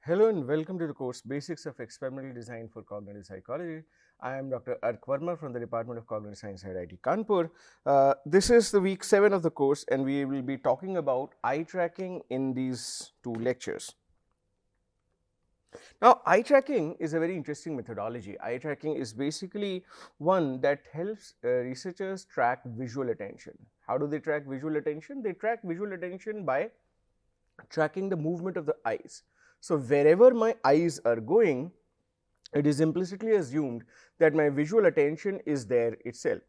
Hello and welcome to the course Basics of Experimental Design for Cognitive Psychology. I am Dr. Ark Verma from the Department of Cognitive Science at IIT Kanpur. This is the week 7 of the course and we will be talking about eye tracking in these two lectures. Now, eye tracking is a very interesting methodology. Eye tracking is basically one that helps researchers track visual attention. How do they track visual attention? They track visual attention by tracking the movement of the eyes. So, wherever my eyes are going, it is implicitly assumed that my visual attention is there itself.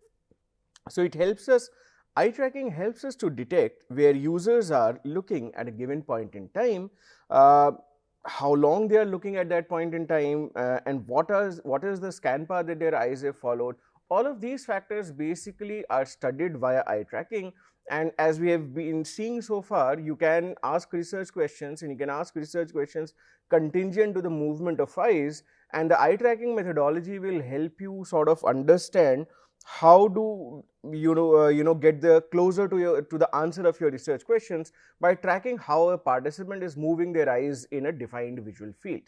So, it helps us, eye tracking helps us to detect where users are looking at a given point in time, how long they are looking at that point in time, and what is the scan path that their eyes have followed. All of these factors basically are studied via eye tracking. And as we have been seeing so far, you can ask research questions and you can ask research questions contingent to the movement of eyes, and the eye tracking methodology will help you sort of understand how do get the closer to the answer of your research questions by tracking how a participant is moving their eyes in a defined visual field.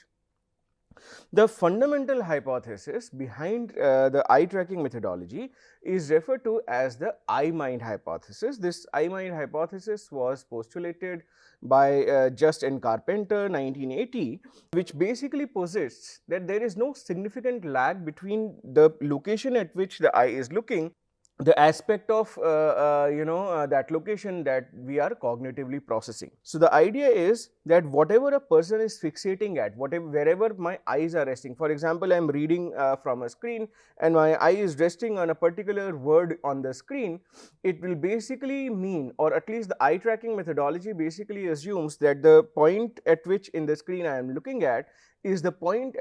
The fundamental hypothesis behind the eye tracking methodology is referred to as the eye-mind hypothesis. This eye-mind hypothesis was postulated by Just and Carpenter 1980, which basically posits that there is no significant lag between the location at which the eye is looking, the aspect of that location that we are cognitively processing. So, the idea is that whatever a person is fixating at, wherever my eyes are resting, for example, I am reading from a screen and my eye is resting on a particular word on the screen, it will basically mean, or at least the eye tracking methodology basically assumes that the point at which in the screen I am looking at is the point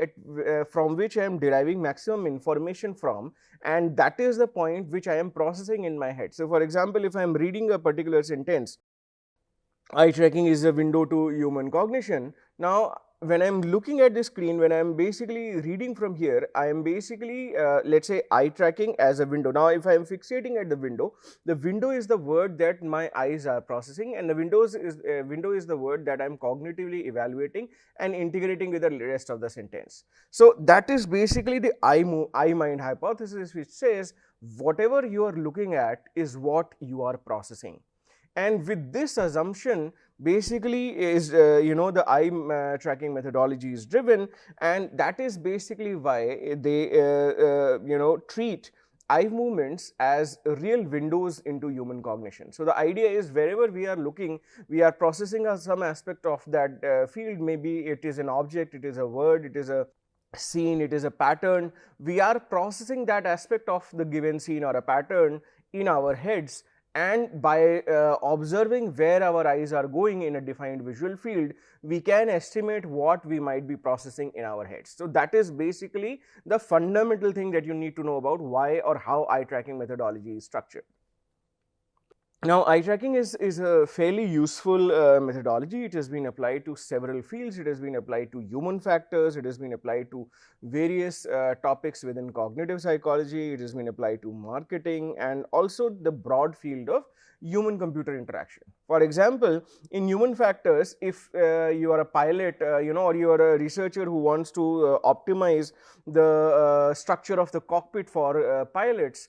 from which I am deriving maximum information from, and that is the point which I am processing in my head. So, for example, if I am reading a particular sentence, eye tracking is a window to human cognition. Now, when I am looking at the screen, when I am basically reading from here, I am basically let's say eye tracking as a window. Now, if I am fixating at the window is the word that my eyes are processing, and the window is the word that I am cognitively evaluating and integrating with the rest of the sentence. So, that is basically the eye-mind hypothesis, which says whatever you are looking at is what you are processing. And with this assumption basically is the eye tracking methodology is driven, and that is basically why they treat eye movements as real windows into human cognition. So, the idea is wherever we are looking, we are processing some aspect of that field. Maybe it is an object, it is a word, it is a scene, it is a pattern. We are processing that aspect of the given scene or a pattern in our heads, and by observing where our eyes are going in a defined visual field, we can estimate what we might be processing in our heads. So, that is basically the fundamental thing that you need to know about why or how eye tracking methodology is structured. Now, eye tracking is a fairly useful methodology. It has been applied to several fields. It has been applied to human factors. It has been applied to various topics within cognitive psychology. It has been applied to marketing and also the broad field of human computer interaction. For example, in human factors, if you are a pilot, or you are a researcher who wants to optimize the structure of the cockpit for pilots,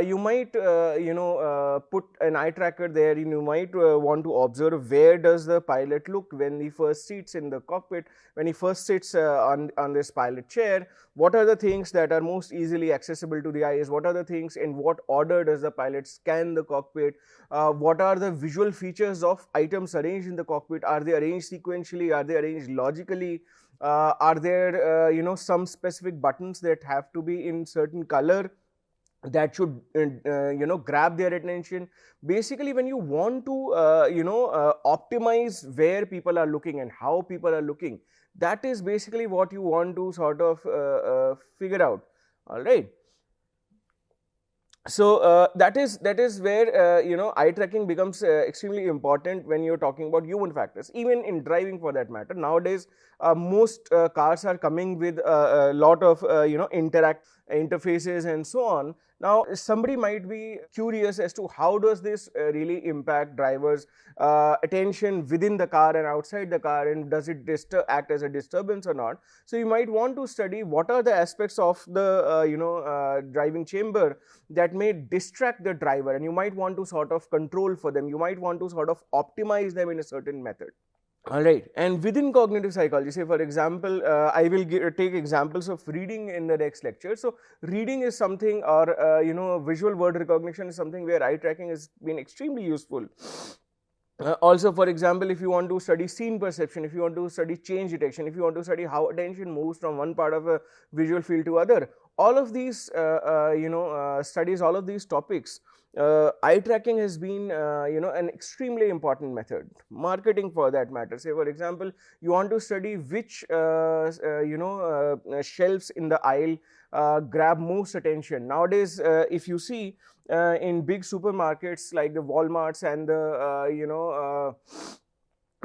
you might put an eye tracker there, and you might want to observe where does the pilot look when he first sits in the cockpit, when he first sits on this pilot chair. What are the things that are most easily accessible to the eyes? What are the things, in what order does the pilot scan the cockpit? What are the visual features of items arranged in the cockpit? Are they arranged sequentially? Are they arranged logically? Are there some specific buttons that have to be in certain color that should grab their attention? Basically, when you want to optimize where people are looking and how people are looking, that is basically what you want to sort of figure out. All right. So, that is where eye tracking becomes extremely important when you are talking about human factors, even in driving for that matter. Nowadays, most cars are coming with a lot of interfaces and so on, Now, somebody might be curious as to how does this really impact drivers' attention within the car and outside the car, and does it act as a disturbance or not? So you might want to study what are the aspects of the driving chamber that may distract the driver, and you might want to sort of control for them. You might want to sort of optimize them in a certain method. All right, and within cognitive psychology, say for example, I will take examples of reading in the next lecture. So reading is something, or visual word recognition is something where eye tracking has been extremely useful. Also, for example, if you want to study scene perception, if you want to study change detection, if you want to study how attention moves from one part of a visual field to other, all of these studies, all of these topics, eye tracking has been an extremely important method. Marketing, for that matter, say for example, you want to study which shelves in the aisle grab most attention. Nowadays, if you see in big supermarkets like the Walmarts and the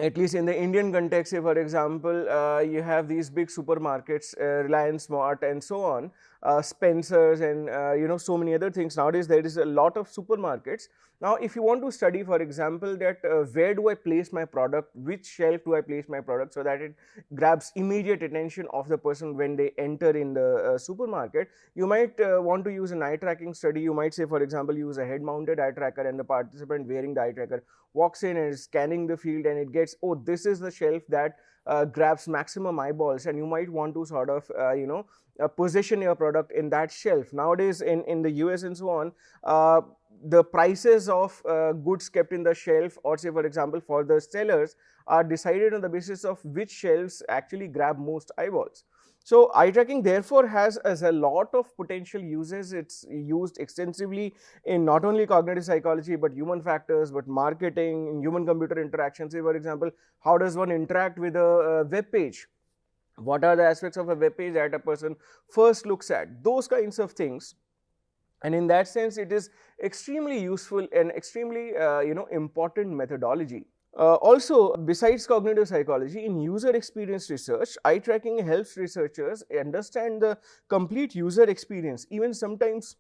at least in the Indian context, say for example, you have these big supermarkets, Reliance Mart and so on, Spencer's, and so many other things. Nowadays there is a lot of supermarkets. Now if you want to study, for example, that where do I place my product, which shelf do I place my product so that it grabs immediate attention of the person when they enter in the supermarket, you might want to use an eye tracking study. You might say, for example, use a head mounted eye tracker, and the participant wearing the eye tracker walks in and is scanning the field, and it gets, oh, this is the shelf that grabs maximum eyeballs, and you might want to sort of position your product in that shelf. Nowadays in the US and so on, the prices of goods kept in the shelf, or say for example for the sellers, are decided on the basis of which shelves actually grab most eyeballs. So eye tracking therefore has a lot of potential uses. It's used extensively in not only cognitive psychology but human factors, but marketing, human computer interaction. Say for example, how does one interact with a web page? What are the aspects of a web page that a person first looks at? Those kinds of things. And in that sense, it is extremely useful and extremely important methodology. Also, besides cognitive psychology, in user experience research, eye tracking helps researchers understand the complete user experience, even sometimes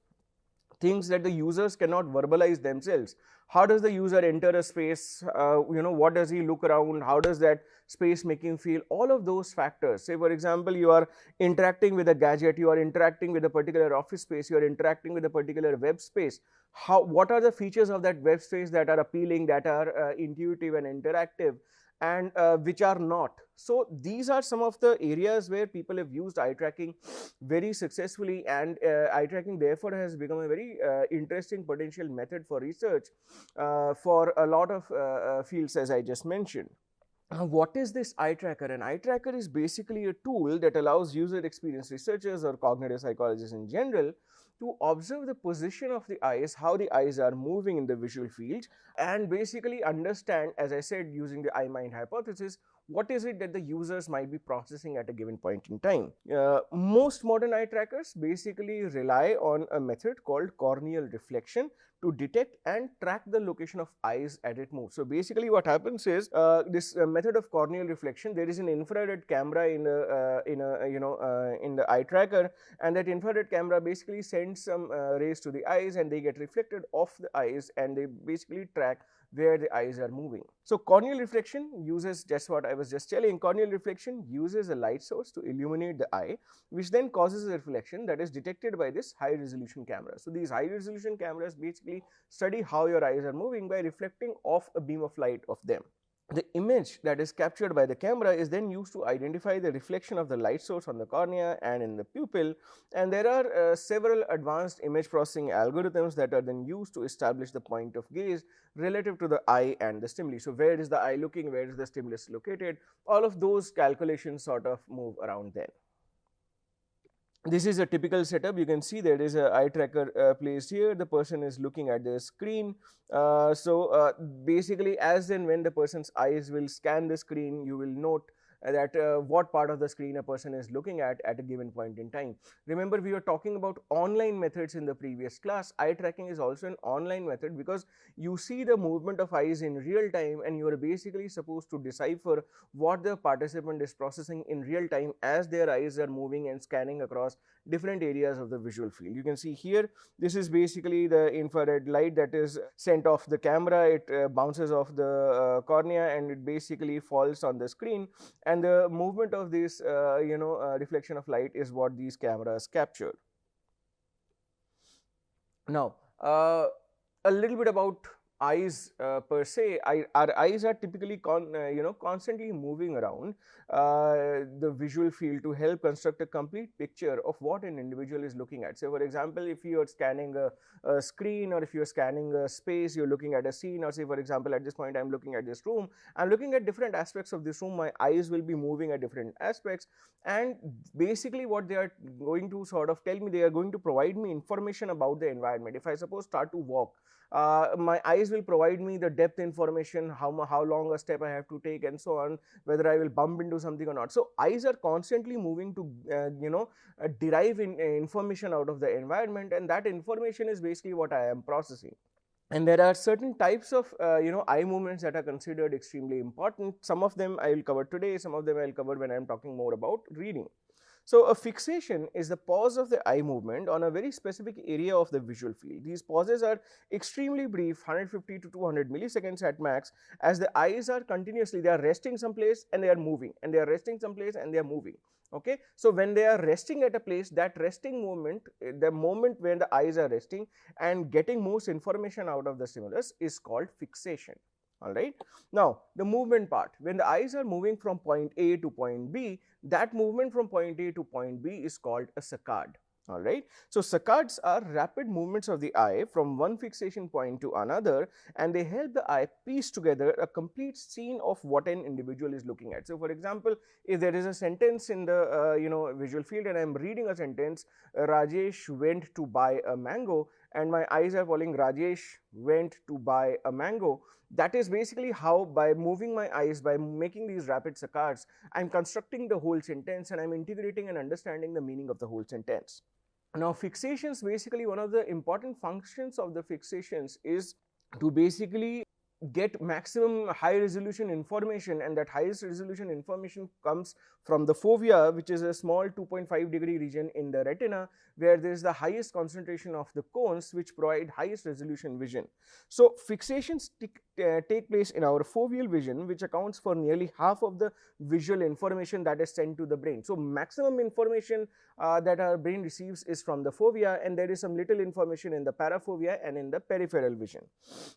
things that the users cannot verbalize themselves. How does the user enter a space? What does he look around? How does that space make him feel? All of those factors. Say for example, you are interacting with a gadget, you are interacting with a particular office space, you are interacting with a particular web space. What are the features of that web space that are appealing, that are intuitive and interactive, and which are not? So these are some of the areas where people have used eye tracking very successfully, and eye tracking therefore has become a very interesting potential method for research for a lot of fields, as I just mentioned. What is this eye tracker? An eye tracker is basically a tool that allows user experience researchers or cognitive psychologists in general to observe the position of the eyes, how the eyes are moving in the visual field, and basically understand, as I said, using the eye-mind hypothesis, what is it that the users might be processing at a given point in time. Most modern eye trackers basically rely on a method called corneal reflection to detect and track the location of eyes as it moves. So basically what happens is, this method of corneal reflection, there is an infrared camera in the eye tracker, and that infrared camera basically sends some rays to the eyes, and they get reflected off the eyes, and they basically track where the eyes are moving. So corneal reflection uses just what I was just telling. Corneal reflection uses a light source to illuminate the eye, which then causes a reflection that is detected by this high resolution camera. So these high resolution cameras basically study how your eyes are moving by reflecting off a beam of light of them. The image that is captured by the camera is then used to identify the reflection of the light source on the cornea and in the pupil, and there are several advanced image processing algorithms that are then used to establish the point of gaze relative to the eye and the stimuli. So where is the eye looking, where is the stimulus located? All of those calculations sort of move around then. This is a typical setup. You can see there is a eye tracker placed here. The person is looking at the screen. Basically, as and when the person's eyes will scan the screen, you will note that what part of the screen a person is looking at a given point in time. Remember, we were talking about online methods in the previous class. Eye tracking is also an online method because you see the movement of eyes in real time, and you are basically supposed to decipher what the participant is processing in real time as their eyes are moving and scanning across different areas of the visual field. You can see here, this is basically the infrared light that is sent off the camera. It bounces off the cornea and it basically falls on the screen, and the movement of this reflection of light is what these cameras capture. Now, a little bit about eyes per se. Our eyes are typically constantly moving around the visual field to help construct a complete picture of what an individual is looking at. So, for example, if you are scanning a screen, or if you are scanning a space, you are looking at a scene, or say for example at this point I am looking at this room, I am looking at different aspects of this room, my eyes will be moving at different aspects, and basically what they are going to sort of tell me, they are going to provide me information about the environment. If I suppose start to walk, my eyes will provide me the depth information, how long a step I have to take and so on, whether I will bump into something or not. So, eyes are constantly moving to derive information out of the environment, and that information is basically what I am processing. And there are certain types of eye movements that are considered extremely important. Some of them I will cover today, some of them I will cover when I am talking more about reading. So, a fixation is the pause of the eye movement on a very specific area of the visual field. These pauses are extremely brief, 150 to 200 milliseconds at max, as the eyes are continuously, they are resting someplace and they are moving, and they are resting someplace and they are moving. Okay. So, when they are resting at a place, that resting moment, the moment when the eyes are resting and getting most information out of the stimulus is called fixation. All right. Now, the movement part, when the eyes are moving from point A to point B, that movement from point A to point B is called a saccade. All right. So, saccades are rapid movements of the eye from one fixation point to another, and they help the eye piece together a complete scene of what an individual is looking at. So, for example, if there is a sentence in the visual field and I am reading a sentence, Rajesh went to buy a mango, and my eyes are following Rajesh went to buy a mango. That is basically how, by moving my eyes, by making these rapid saccades, I am constructing the whole sentence and I am integrating and understanding the meaning of the whole sentence. Now, fixations, basically one of the important functions of the fixations is to basically get maximum high resolution information, and that highest resolution information comes from the fovea, which is a small 2.5 degree region in the retina, where there is the highest concentration of the cones which provide highest resolution vision. So, fixations take place in our foveal vision, which accounts for nearly half of the visual information that is sent to the brain. So, maximum information that our brain receives is from the fovea, and there is some little information in the parafovea and in the peripheral vision.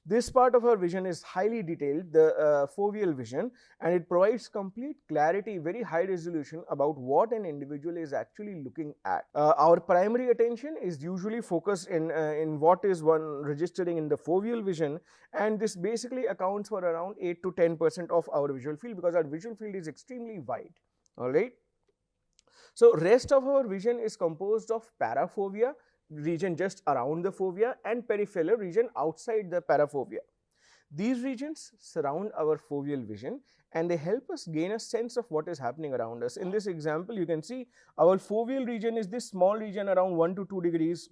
This part of our vision is highly detailed, the foveal vision, and it provides complete clarity, very high resolution about what an individual is actually looking at. Our primary attention is usually focused in what is one registering in the foveal vision, and this basically accounts for around 8 to 10% of our visual field, because our visual field is extremely wide. All right. So, rest of our vision is composed of parafovea, region just around the fovea, and peripheral region outside the parafovea. These regions surround our foveal vision, and they help us gain a sense of what is happening around us. In this example, you can see our foveal region is this small region around 1 to 2 degrees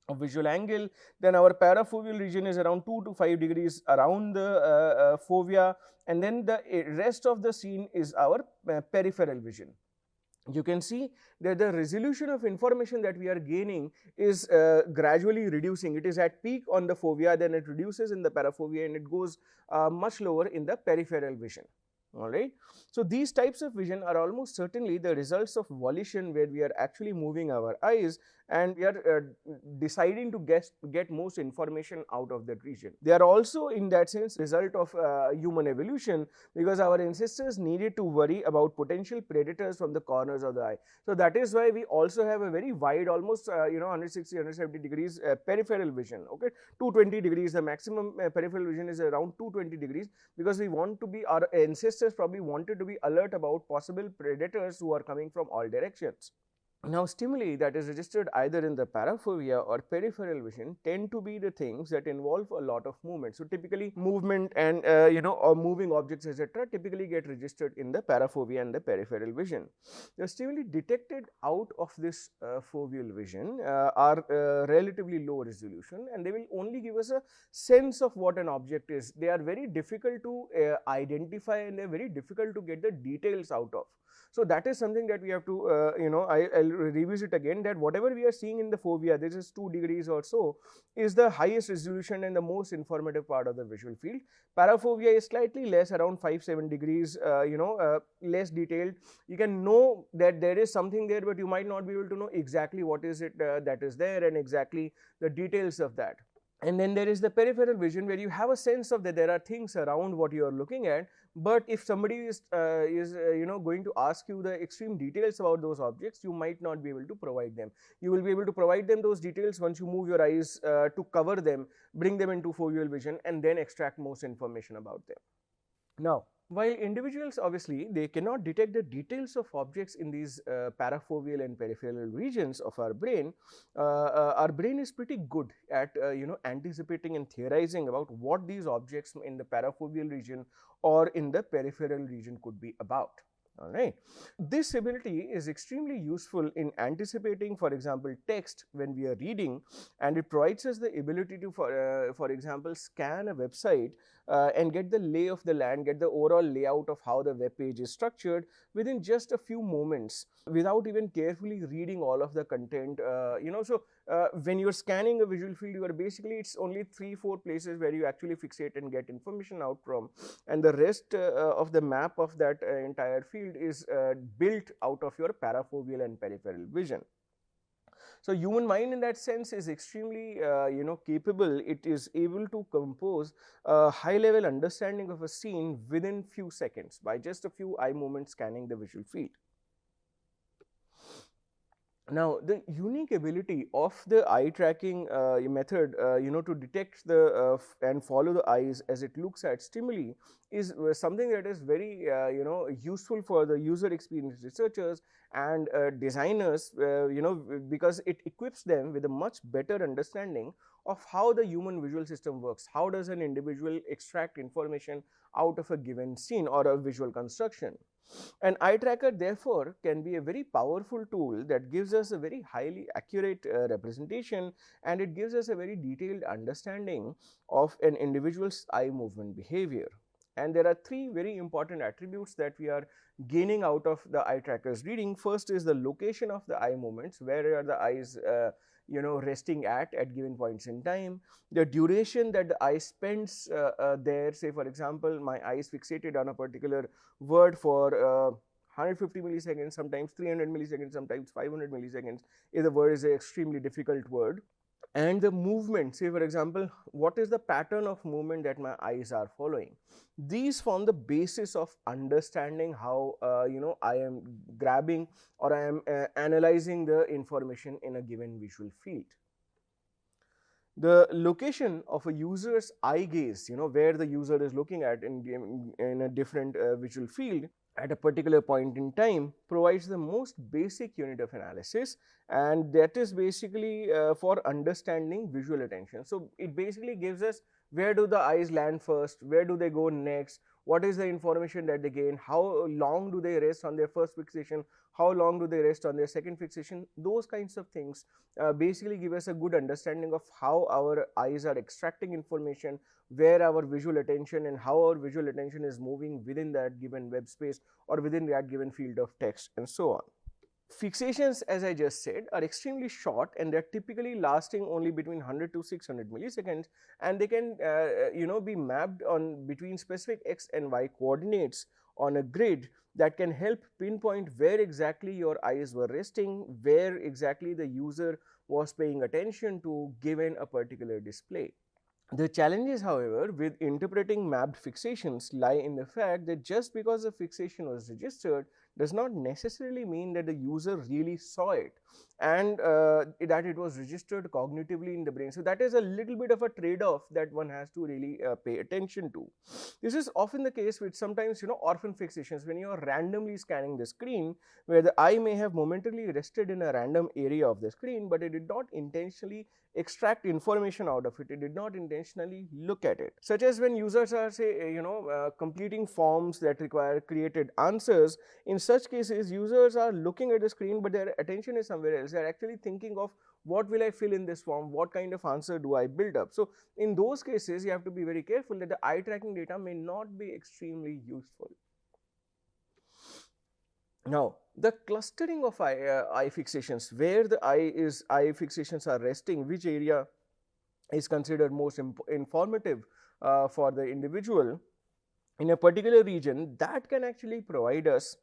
of visual angle. Then our parafoveal region is around 2 to 5 degrees around the fovea, and then the rest of the scene is our peripheral vision. You can see that the resolution of information that we are gaining is gradually reducing. It is at peak on the fovea, then it reduces in the parafovea, and it goes much lower in the peripheral vision. All right. So, these types of vision are almost certainly the results of volition, where we are actually moving our eyes and we are deciding to get most information out of that region. They are also in that sense result of human evolution, because our ancestors needed to worry about potential predators from the corners of the eye. So, that is why we also have a very wide, almost 160, 170 degrees peripheral vision. Okay, 220 degrees, the maximum peripheral vision is around 220 degrees, because we want to be, our ancestors probably wanted to be alert about possible predators who are coming from all directions. Now, stimuli that is registered either in the parafovea or peripheral vision tend to be the things that involve a lot of movement. So, typically movement and or moving objects, etc., typically get registered in the parafovea and the peripheral vision. The stimuli detected out of this foveal vision are relatively low resolution, and they will only give us a sense of what an object is. They are very difficult to identify, and they are very difficult to get the details out of. So, that is something that we have to I'll revisit again that whatever we are seeing in the fovea, this is 2 degrees or so, is the highest resolution and the most informative part of the visual field. Paraphobia is slightly less, around 5-7 degrees, less detailed. You can know that there is something there, but you might not be able to know exactly what is it that is there and exactly the details of that. And then there is the peripheral vision, where you have a sense of that there are things around what you are looking at, but if somebody is going to ask you the extreme details about those objects, you might not be able to provide them. You will be able to provide them those details once you move your eyes to cover them, bring them into foveal vision, and then extract most information about them. Now, while individuals obviously they cannot detect the details of objects in these parafoveal and peripheral regions of our brain is pretty good at anticipating and theorizing about what these objects in the parafoveal region or in the peripheral region could be about. All right. This ability is extremely useful in anticipating, for example, text when we are reading, and it provides us the ability to, for example, scan a website and get the lay of the land, get the overall layout of how the web page is structured within just a few moments without even carefully reading all of the content. When you're scanning a visual field, you are basically, it's only 3-4 places where you actually fixate and get information out from, and the rest of the map of that entire field is built out of your parafoveal and peripheral vision. So, human mind in that sense is extremely capable. It is able to compose a high level understanding of a scene within few seconds by just a few eye movements scanning the visual field. Now, the unique ability of the eye tracking method, to detect the and follow the eyes as it looks at stimuli is something that is very, useful for the user experience researchers and designers, because it equips them with a much better understanding of how the human visual system works. How does an individual extract information out of a given scene or a visual construction? An eye tracker therefore can be a very powerful tool that gives us a very highly accurate representation, and it gives us a very detailed understanding of an individual's eye movement behavior. And there are 3 very important attributes that we are gaining out of the eye tracker's reading. First is the location of the eye movements, where are the eyes resting at given points in time, the duration that the eye spends there. Say for example, my eye is fixated on a particular word for 150 milliseconds, sometimes 300 milliseconds, sometimes 500 milliseconds if the word is an extremely difficult word. And the movement, say for example, what is the pattern of movement that my eyes are following. These form the basis of understanding how I am grabbing or I am analyzing the information in a given visual field. The location of a user's eye gaze, where the user is looking at in a different visual field at a particular point in time, provides the most basic unit of analysis, and that is basically for understanding visual attention. So, it basically gives us where do the eyes land first, where do they go next, what is the information that they gain, how long do they rest on their first fixation, how long do they rest on their second fixation. Those kinds of things basically give us a good understanding of how our eyes are extracting information, where our visual attention and how our visual attention is moving within that given web space or within that given field of text, and so on. Fixations, as I just said, are extremely short, and they are typically lasting only between 100 to 600 milliseconds, and they can be mapped on between specific x and y coordinates on a grid that can help pinpoint where exactly your eyes were resting, where exactly the user was paying attention to given a particular display. The challenges, however, with interpreting mapped fixations lie in the fact that just because a fixation was registered does not necessarily mean that the user really saw it and that it was registered cognitively in the brain. So, that is a little bit of a trade-off that one has to really pay attention to. This is often the case with sometimes orphan fixations, when you are randomly scanning the screen, where the eye may have momentarily rested in a random area of the screen, but it did not intentionally extract information out of it, it did not intentionally look at it. Such as when users are say completing forms that require created answers. In such cases, users are looking at the screen, but their attention is somewhere else. They are actually thinking of what will I fill in this form, what kind of answer do I build up. So, in those cases you have to be very careful that the eye tracking data may not be extremely useful. Now, the clustering of eye fixations, where the eye fixations are resting, which area is considered most informative for the individual in a particular region, that can actually provide us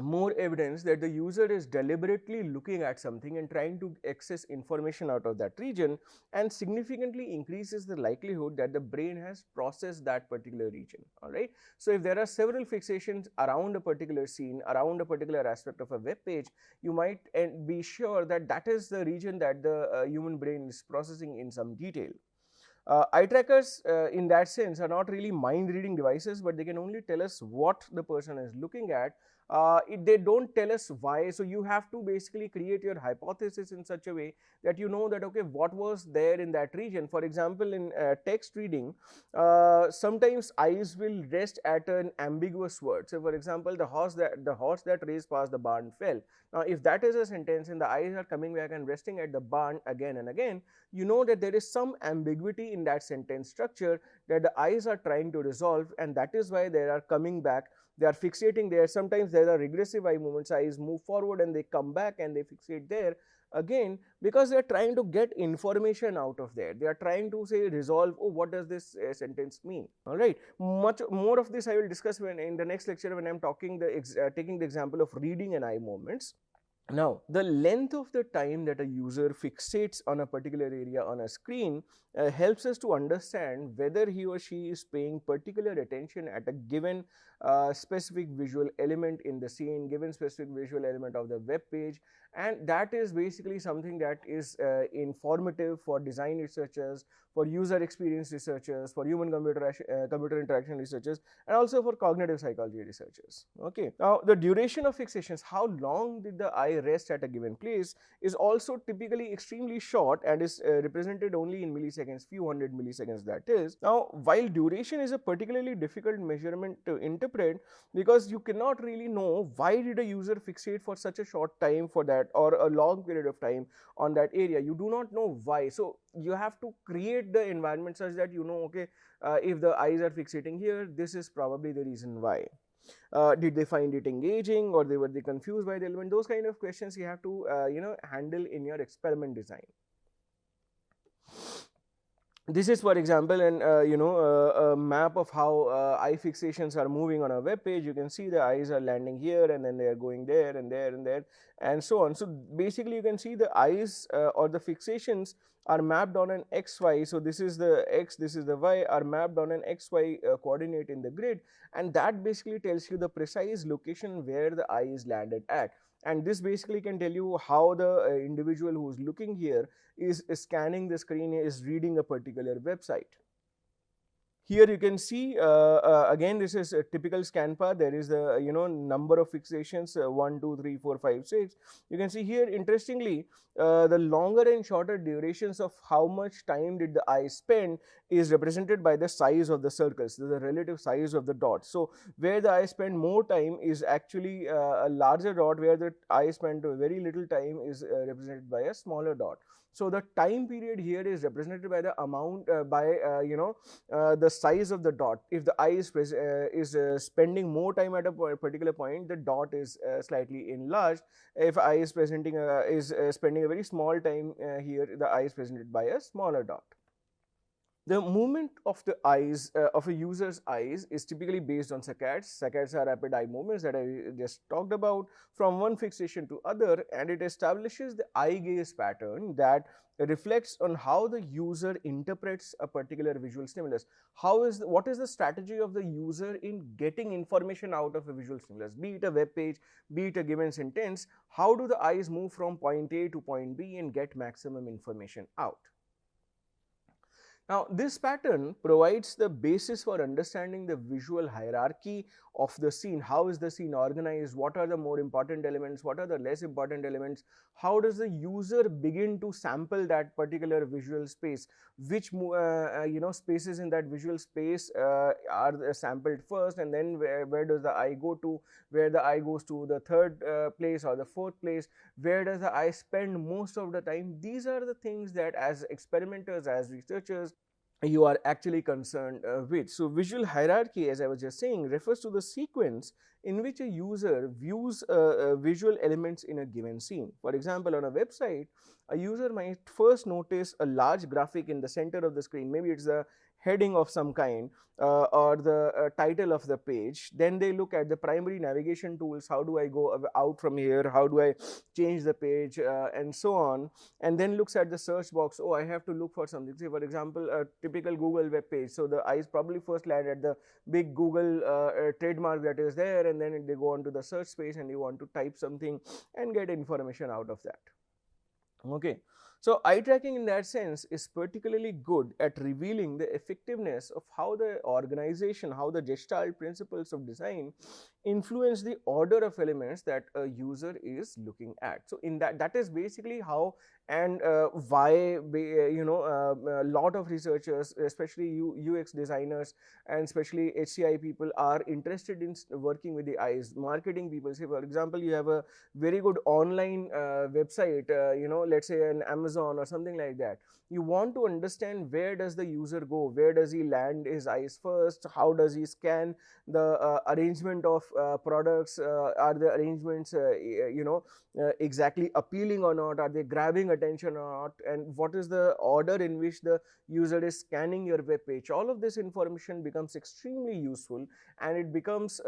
more evidence that the user is deliberately looking at something and trying to access information out of that region, and significantly increases the likelihood that the brain has processed that particular region. All right. So if there are several fixations around a particular scene, around a particular aspect of a web page, you might be sure that that is the region that the human brain is processing in some detail. Eye trackers in that sense are not really mind reading devices, but they can only tell us what the person is looking at. They don't tell us why. So you have to basically create your hypothesis in such a way that you know that, okay, what was there in that region. For example, in text reading, sometimes eyes will rest at an ambiguous word. So for example, the horse that raced past the barn fell. Now if that is a sentence and the eyes are coming back and resting at the barn again and again, you know that there is some ambiguity in that sentence structure that the eyes are trying to resolve, and that is why they are coming back. They are fixating there. Sometimes there are regressive eye movements. Eyes move forward and they come back and they fixate there again, because they are trying to get information out of there. They are trying to say resolve, oh, what does this sentence mean? All right. Much more of this I will discuss when in the next lecture, when I am taking the example of reading and eye movements. Now, the length of the time that a user fixates on a particular area on a screen helps us to understand whether he or she is paying particular attention at a given specific visual element in the scene, given specific visual element of the web page, and that is basically something that is informative for design researchers, for user experience researchers, for human computer interaction researchers, and also for cognitive psychology researchers. Okay. Now, the duration of fixations, how long did the eye rest at a given place, is also typically extremely short and is represented only in milliseconds, few hundred milliseconds that is. Now, while duration is a particularly difficult measurement to interpret, because you cannot really know why did a user fixate for such a short time for that, or a long period of time on that area, you do not know why. So you have to create the environment such that you know, okay, if the eyes are fixating here, this is probably the reason why. Did they find it engaging, or were they confused by the element? Those kind of questions you have to handle in your experiment design. This is, for example, a map of how eye fixations are moving on a web page. You can see the eyes are landing here, and then they are going there and there and there, and so on. So basically, you can see the eyes or the fixations are mapped on an XY. So this is the X, this is the Y, are mapped on an XY coordinate in the grid, and that basically tells you the precise location where the eye is landed at. And this basically can tell you how the individual who is looking here is scanning the screen, is reading a particular website. Here you can see again, this is a typical scan path. There is the number of fixations 1, 2, 3, 4, 5, 6. You can see here, interestingly, the longer and shorter durations of how much time did the eye spend is represented by the size of the circles, the relative size of the dots. So where the eye spend more time is actually a larger dot, where the eye spent very little time is represented by a smaller dot. So the time period here is represented by the amount the size of the dot. If the eye is spending more time at a particular point, the dot is slightly enlarged. If eye is spending a very small time here, the eye is presented by a smaller dot. The movement of the eyes of a user's eyes is typically based on saccades. Saccades are rapid eye movements that I just talked about from one fixation to other, and it establishes the eye gaze pattern that reflects on how the user interprets a particular visual stimulus. What is the strategy of the user in getting information out of a visual stimulus, be it a web page, be it a given sentence? How do the eyes move from point A to point B and get maximum information out? Now, this pattern provides the basis for understanding the visual hierarchy of the scene. How is the scene organized? What are the more important elements? What are the less important elements? How does the user begin to sample that particular visual space? Which spaces in that visual space are sampled first, and then where does the eye go to? Where the eye goes to the third place or the fourth place? Where does the eye spend most of the time? These are the things that, as experimenters, as researchers, you are actually concerned with. So visual hierarchy, as I was just saying, refers to the sequence in which a user views visual elements in a given scene. For example, on a website, a user might first notice a large graphic in the center of the screen. Maybe it's the heading of some kind, or the title of the page. Then they look at the primary navigation tools. How do I go out from here? How do I change the page, and so on. And then looks at the search box. Oh, I have to look for something. Say, for example, a typical Google web page. So the eyes probably first land at the big Google trademark that is there, and then they go on to the search space and you want to type something and get information out of that. Okay. So eye tracking in that sense is particularly good at revealing the effectiveness of how the organization, how the Gestalt principles of design influence the order of elements that a user is looking at. So in that is basically how and why a lot of researchers, especially UX designers and especially HCI people, are interested in working with the eyes. Marketing people, say for example, you have a very good online website, let's say an Amazon or something like that. You want to understand where does the user go, where does he land his eyes first, how does he scan the arrangement of products, are the arrangements exactly appealing or not, are they grabbing attention or not, and what is the order in which the user is scanning your web page. All of this information becomes extremely useful, and it becomes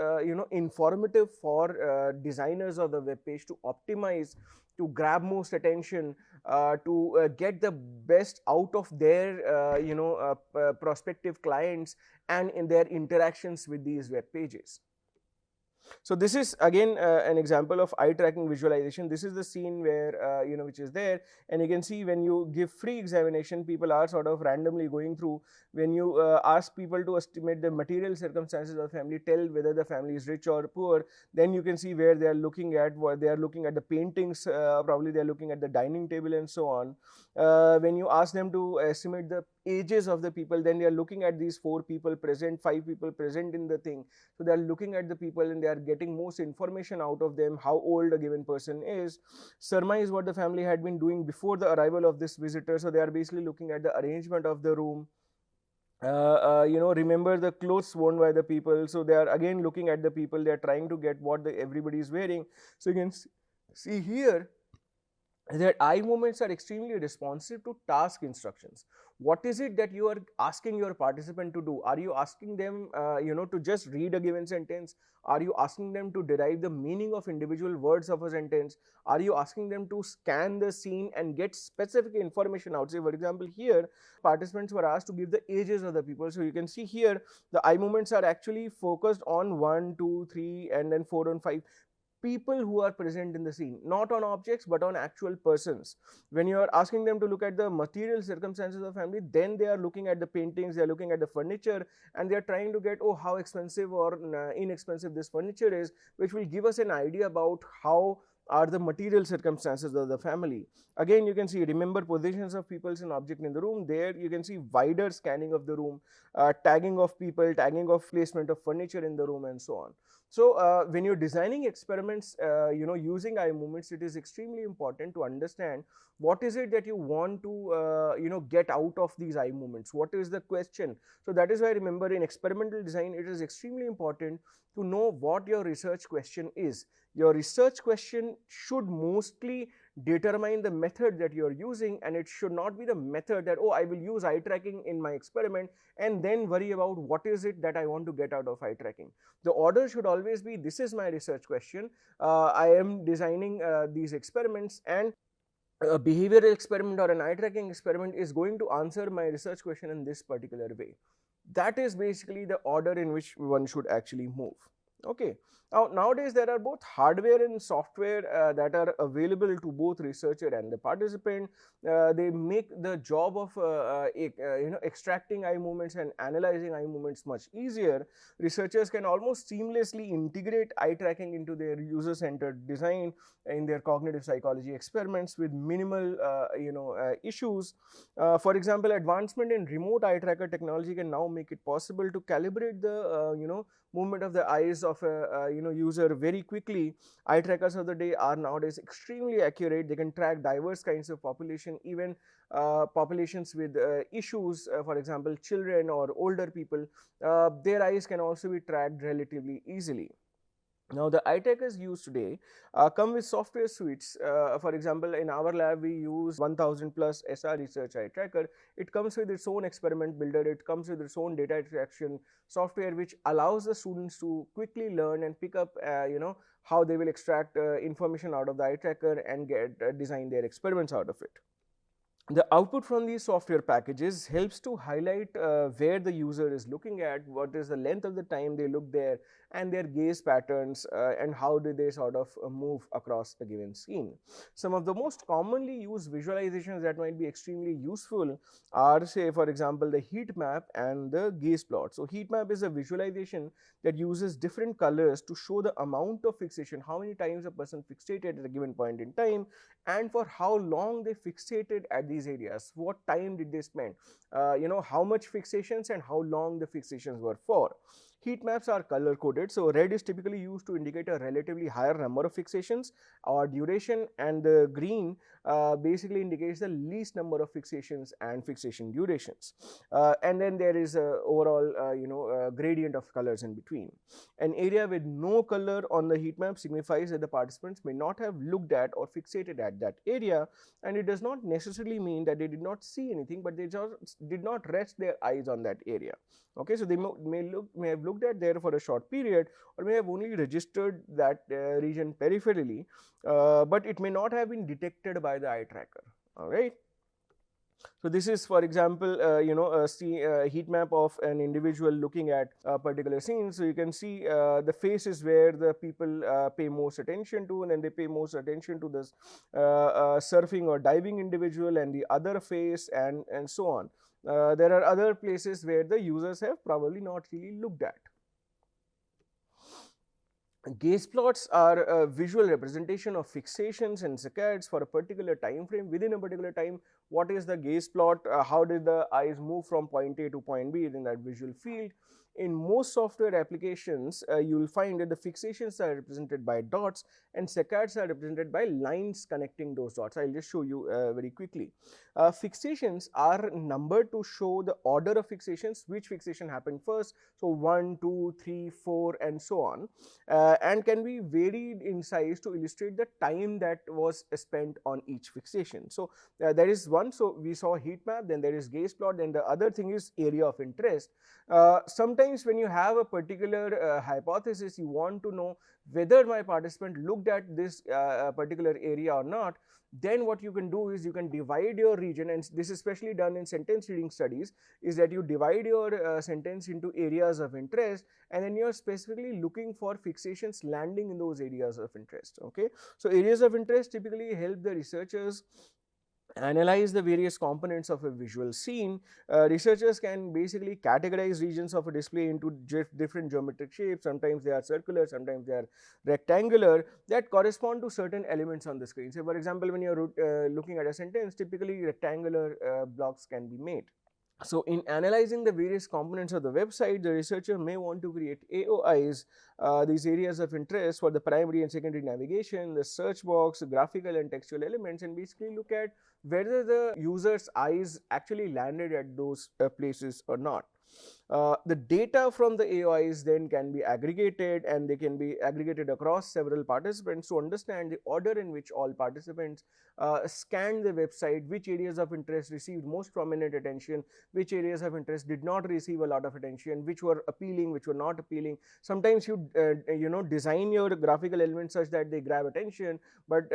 informative for designers of the web page to optimize, to grab most attention, to get the best out of their prospective clients and in their interactions with these web pages. So this is again an example of eye tracking visualization. This is the scene where which is there, and you can see when you give free examination, people are sort of randomly going through. When you ask people to estimate the material circumstances of the family, tell whether the family is rich or poor, then you can see where they are looking at. What they are looking at the paintings, probably they are looking at the dining table and so on. When you ask them to estimate the ages of the people, then they are looking at these 4 people present, 5 people present in the thing. So they are looking at the people and they are getting most information out of them, how old a given person is. Surmise what the family had been doing before the arrival of this visitor. So they are basically looking at the arrangement of the room. Remember the clothes worn by the people. So they are again looking at the people. They are trying to get what everybody is wearing. So you can see here that eye movements are extremely responsive to task instructions. What is it that you are asking your participant to do? Are you asking them to just read a given sentence? Are you asking them to derive the meaning of individual words of a sentence? Are you asking them to scan the scene and get specific information out? Say for example, here participants were asked to give the ages of the people. So you can see here the eye movements are actually focused on 1, 2, 3 and then 4 and 5 people who are present in the scene, not on objects but on actual persons. When you are asking them to look at the material circumstances of the family, then they are looking at the paintings, they are looking at the furniture, and they are trying to get, oh, how expensive or inexpensive this furniture is, which will give us an idea about how are the material circumstances of the family. Again, you can see remember positions of peoples and object in the room. There you can see wider scanning of the room, tagging of people, tagging of placement of furniture in the room, and so on. So when you're designing experiments, using eye movements, it is extremely important to understand what is it that you want to, get out of these eye movements. What is the question? So that is why, remember, in experimental design, it is extremely important to know what your research question is. Your research question should mostly determine the method that you are using, and it should not be the method that, oh, I will use eye tracking in my experiment and then worry about what is it that I want to get out of eye tracking. The order should always be, this is my research question, I am designing these experiments, and a behavioral experiment or an eye tracking experiment is going to answer my research question in this particular way. That is basically the order in which one should actually move. Okay. Now, nowadays there are both hardware and software that are available to both researcher and the participant. They make the job of extracting eye movements and analyzing eye movements much easier. Researchers can almost seamlessly integrate eye tracking into their user-centered design in their cognitive psychology experiments with minimal issues. For example, advancement in remote eye tracker technology can now make it possible to calibrate the movement of the eyes of a user very quickly. Eye trackers of the day are nowadays extremely accurate. They can track diverse kinds of population, even populations with issues, for example children or older people. Their eyes can also be tracked relatively easily. Now, the eye trackers used today come with software suites. For example, in our lab, we use 1000 plus SR Research Eye Tracker. It comes with its own experiment builder. It comes with its own data extraction software, which allows the students to quickly learn and pick up, how they will extract information out of the eye tracker and get design their experiments out of it. The output from these software packages helps to highlight where the user is looking at, what is the length of the time they look there, and their gaze patterns, and how do they sort of move across a given scene. Some of the most commonly used visualizations that might be extremely useful are, say, for example, the heat map and the gaze plot. So heat map is a visualization that uses different colors to show the amount of fixation, how many times a person fixated at a given point in time, and for how long they fixated at these areas, what time did they spend, how much fixations and how long the fixations were for. Heat maps are color coded, so red is typically used to indicate a relatively higher number of fixations or duration, and the green basically indicates the least number of fixations and fixation durations. And then there is a overall gradient of colors in between. An area with no color on the heat map signifies that the participants may not have looked at or fixated at that area, and it does not necessarily mean that they did not see anything, but they just did not rest their eyes on that area. Okay, so they may have looked at there for a short period, or may have only registered that region peripherally, but it may not have been detected by the eye tracker. All right. So this is, for example, a heat map of an individual looking at a particular scene. So you can see the face is where the people pay most attention to, and then they pay most attention to this surfing or diving individual, and the other face, and so on. There are other places where the users have probably not really looked at. Gaze plots are a visual representation of fixations and saccades for a particular time frame. Within a particular time, what is the gaze plot? How did the eyes move from point A to point B in that visual field? In most software applications, you will find that the fixations are represented by dots and saccades are represented by lines connecting those dots. I will just show you very quickly. Fixations are numbered to show the order of fixations, which fixation happened first. So 1, 2, 3, 4 and so on, and can be varied in size to illustrate the time that was spent on each fixation. So there is one. So we saw heat map, then there is gaze plot, then the other thing is area of interest. Sometimes when you have a particular hypothesis, you want to know whether my participant looked at this particular area or not. Then what you can do is you can divide your region, and this is especially done in sentence reading studies, is that you divide your sentence into areas of interest, and then you are specifically looking for fixations landing in those areas of interest. Okay, so areas of interest typically help the researchers analyze the various components of a visual scene. Researchers can basically categorize regions of a display into different geometric shapes. Sometimes they are circular, sometimes they are rectangular, that correspond to certain elements on the screen. So for example, when you are looking at a sentence, typically rectangular blocks can be made. So in analyzing the various components of the website, the researcher may want to create AOIs, these areas of interest, for the primary and secondary navigation, the search box, graphical and textual elements, and basically look at whether the user's eyes actually landed at those places or not. The data from the AOIs then can be aggregated, and they can be aggregated across several participants to understand the order in which all participants scanned the website, which areas of interest received most prominent attention, which areas of interest did not receive a lot of attention, which were appealing, which were not appealing. Sometimes you design your graphical elements such that they grab attention, but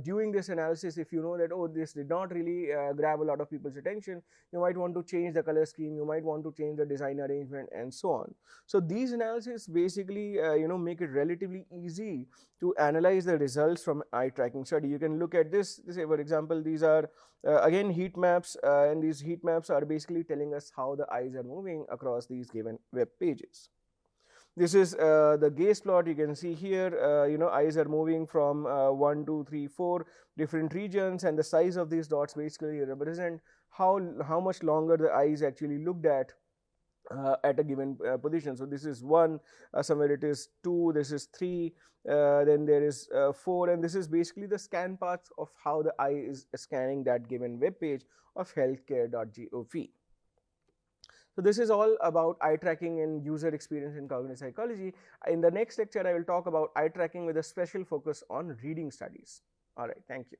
during this analysis, if you know that, oh, this did not really grab a lot of people's attention, you might want to change the color scheme, you might want to change the design arrangement and so on. So these analyses basically make it relatively easy to analyze the results from eye tracking study. You can look at this, say for example, these are again heat maps, and these heat maps are basically telling us how the eyes are moving across these given web pages. This is the gaze plot. You can see here, eyes are moving from 1, 2, 3, 4 different regions, and the size of these dots basically represent how much longer the eyes actually looked at at a given position. So this is 1, somewhere it is 2, this is 3, then there is 4, and this is basically the scan paths of how the eye is scanning that given web page of healthcare.gov. So this is all about eye tracking and user experience in cognitive psychology. In the next lecture, I will talk about eye tracking with a special focus on reading studies. All right, thank you.